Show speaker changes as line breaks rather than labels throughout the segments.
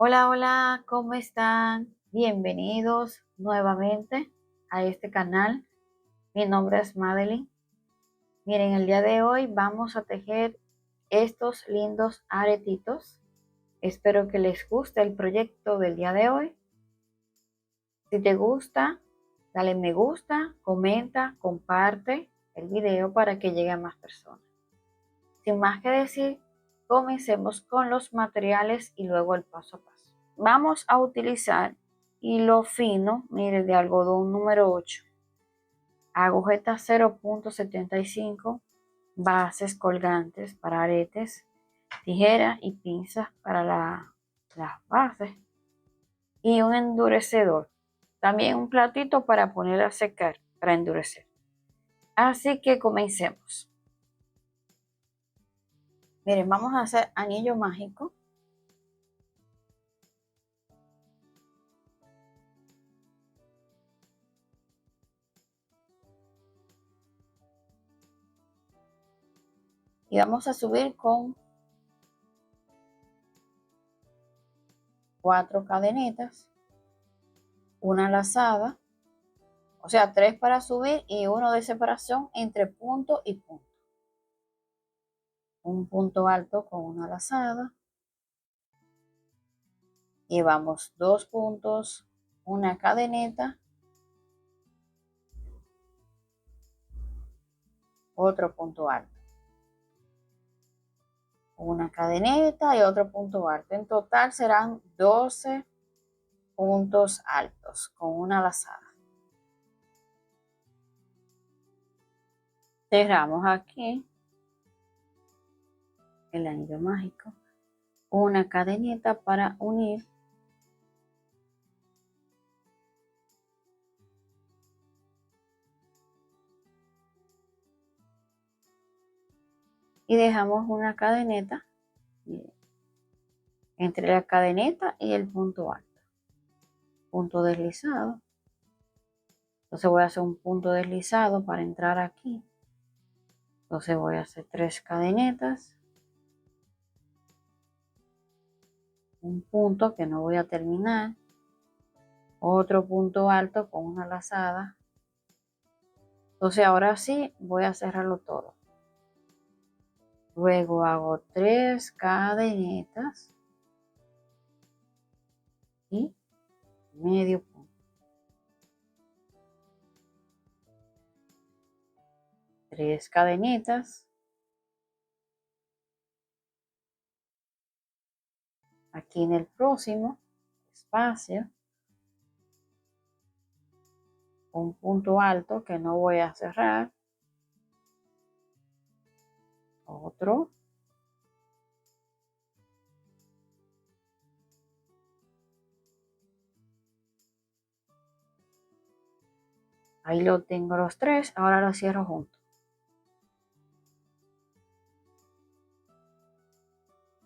Hola, hola, ¿cómo están? Bienvenidos nuevamente a este canal. Mi nombre es Madeline. Miren, el día de hoy vamos a tejer estos lindos aretitos. Espero que les guste el proyecto del día de hoy. Si te gusta, dale me gusta, comenta, comparte el video para que llegue a más personas. Sin más que decir, comencemos con los materiales y luego el paso a paso. Vamos a utilizar hilo fino, mire, de algodón número 8, agujeta 0.75, bases colgantes para aretes, tijera y pinzas para las bases y un endurecedor. También un platito para poner a secar, para endurecer. Así que comencemos. Miren, vamos a hacer anillo mágico. Y vamos a subir con 4 cadenitas, una lazada, o sea, 3 para subir y 1 de separación entre punto y punto. Un punto alto con una lazada. Llevamos 2 puntos, una cadeneta, otro punto alto, una cadeneta y otro punto alto. En total serán 12 puntos altos con una lazada. Cerramos aquí el anillo mágico, una cadeneta para unir y dejamos una cadeneta entre la cadeneta y el punto alto, punto deslizado. Entonces voy a hacer un punto deslizado para entrar aquí. Entonces voy a hacer 3 cadenetas, un punto que no voy a terminar, otro punto alto con una lazada. Entonces ahora sí voy a cerrarlo todo. Luego hago 3 cadenetas y medio punto. 3 cadenetas. Aquí en el próximo espacio, un punto alto que no voy a cerrar, otro, ahí lo tengo los 3, ahora los cierro juntos.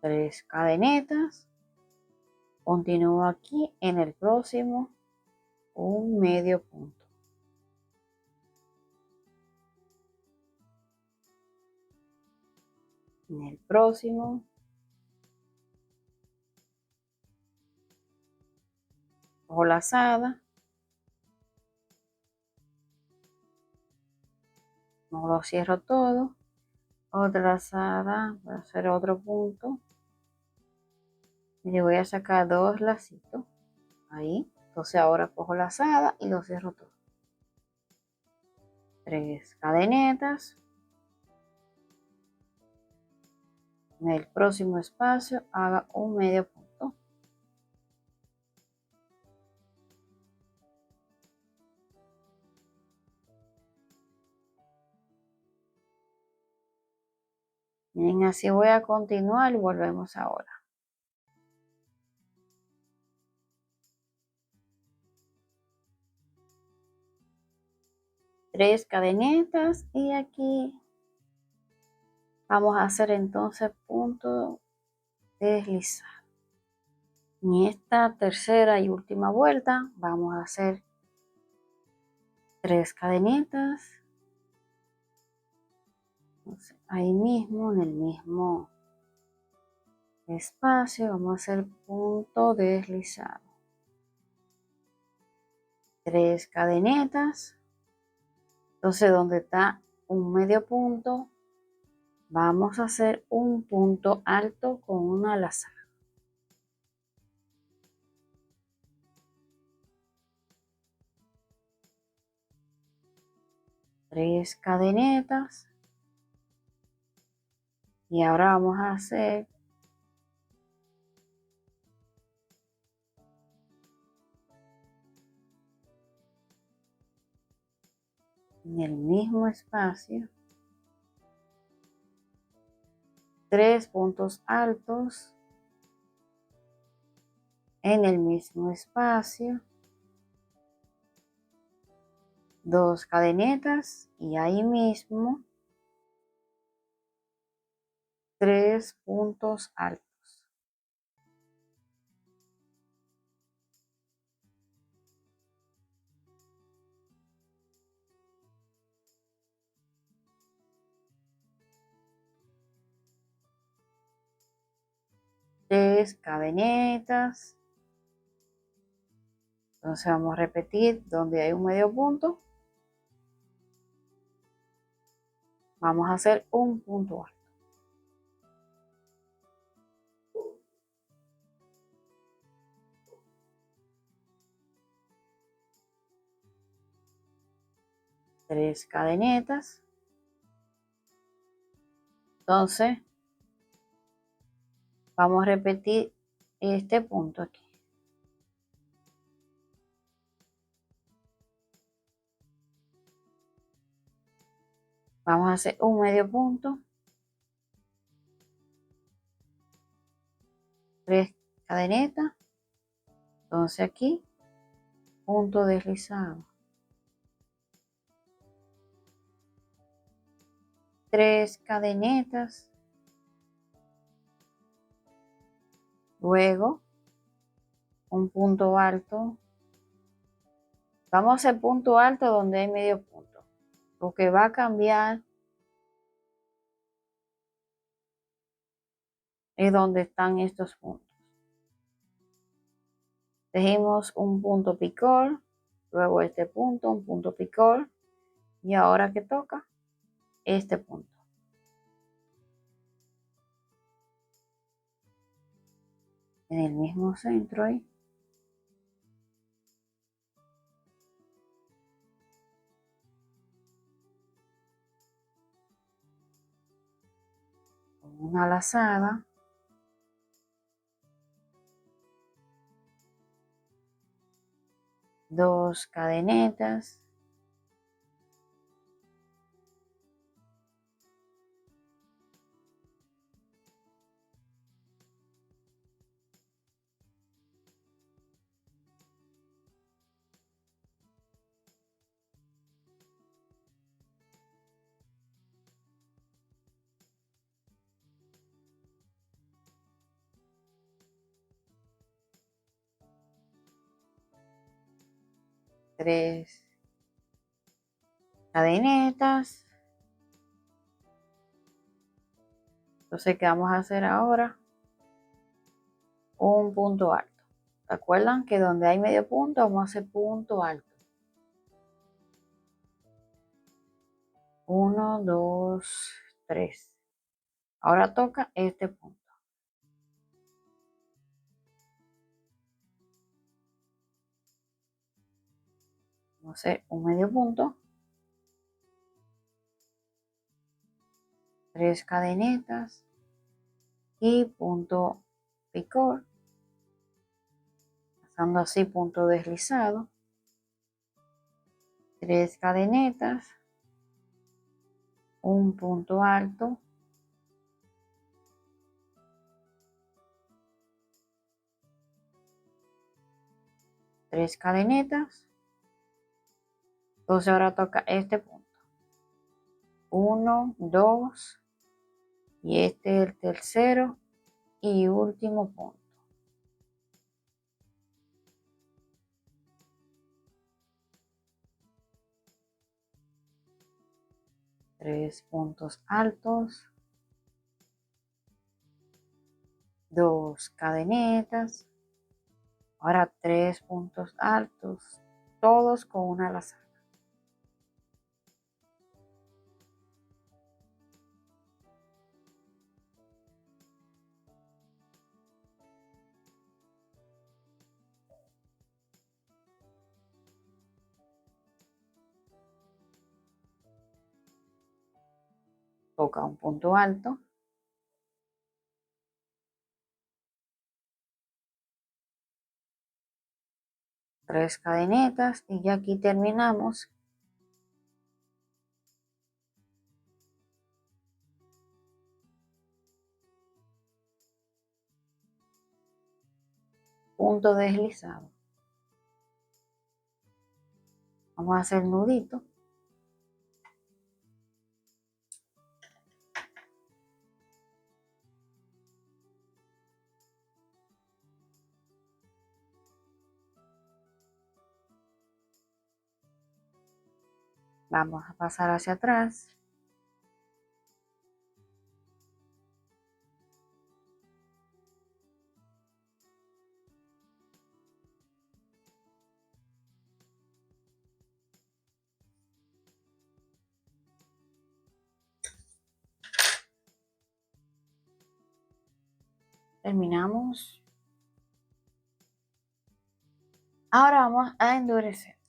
3 cadenetas, continúo aquí en el próximo un medio punto. En el próximo cojo lazada, no lo cierro todo, otra lazada, voy a hacer otro punto y le voy a sacar 2 lacitos ahí. Entonces ahora cojo lazada y lo cierro todo. 3 cadenetas, en el próximo espacio haga un medio punto. Miren, así voy a continuar y volvemos ahora. 3 cadenetas y aquí vamos a hacer entonces punto deslizado. En esta tercera y última vuelta vamos a hacer 3 cadenitas. Entonces, ahí mismo, en el mismo espacio, vamos a hacer punto deslizado. 3 cadenetas. Entonces, donde está un medio punto, vamos a hacer un punto alto con una lazada. 3 cadenetas. Y ahora vamos a hacer en el mismo espacio 3 puntos altos en el mismo espacio, 2 cadenetas y ahí mismo 3 puntos altos. Tres cadenetas. Entonces vamos a repetir donde hay un medio punto. Vamos a hacer un punto alto. Tres cadenetas. Entonces vamos a repetir este punto aquí. Vamos a hacer un medio punto. 3 cadenetas. Entonces aquí punto deslizado. 3 cadenetas. Luego un punto alto. Vamos a hacer punto alto donde hay medio punto. Lo que va a cambiar es donde están estos puntos. Tejimos un punto picor, luego este punto, un punto picor, y ahora que toca este punto. En el mismo centro ahí. Con una lazada. Dos cadenetas. Tres cadenetas. Entonces, ¿qué vamos a hacer ahora? Un punto alto. ¿Se acuerdan que donde hay medio punto vamos a hacer punto alto? 1, 2, 3. Ahora toca este punto. Vamos a hacer un medio punto. 3 cadenetas y punto picor. Pasando así punto deslizado. 3 cadenetas. Un punto alto. Tres cadenetas. Entonces ahora toca este punto. 1, 2 y este es el tercero y último punto. Tres puntos altos. 2 cadenetas, ahora 3 puntos altos, todos con una lazada. Toca un punto alto, tres cadenetas y ya aquí terminamos. Punto deslizado. Vamos a hacer nudito. Vamos a pasar hacia atrás. Terminamos. Ahora vamos a endurecer.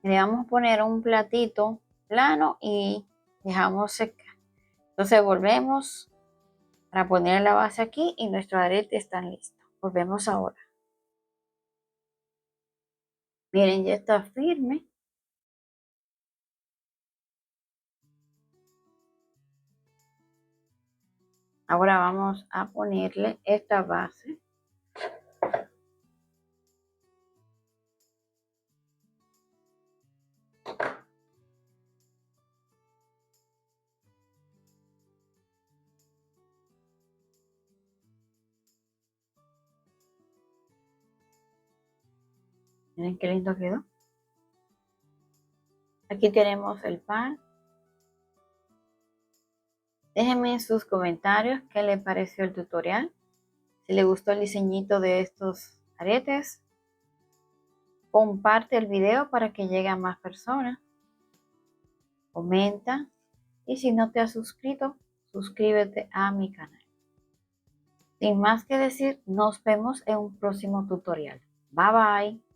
Le vamos a poner un platito plano y dejamos secar. Entonces volvemos para poner la base aquí y nuestro arete está listo. Volvemos ahora. Miren, ya está firme. Ahora vamos a ponerle esta base. Miren qué lindo quedó. Aquí tenemos el pan. Déjenme en sus comentarios qué les pareció el tutorial. Si les gustó el diseñito de estos aretes, comparte el video para que llegue a más personas. Comenta. Y si no te has suscrito, suscríbete a mi canal. Sin más que decir, nos vemos en un próximo tutorial. Bye bye.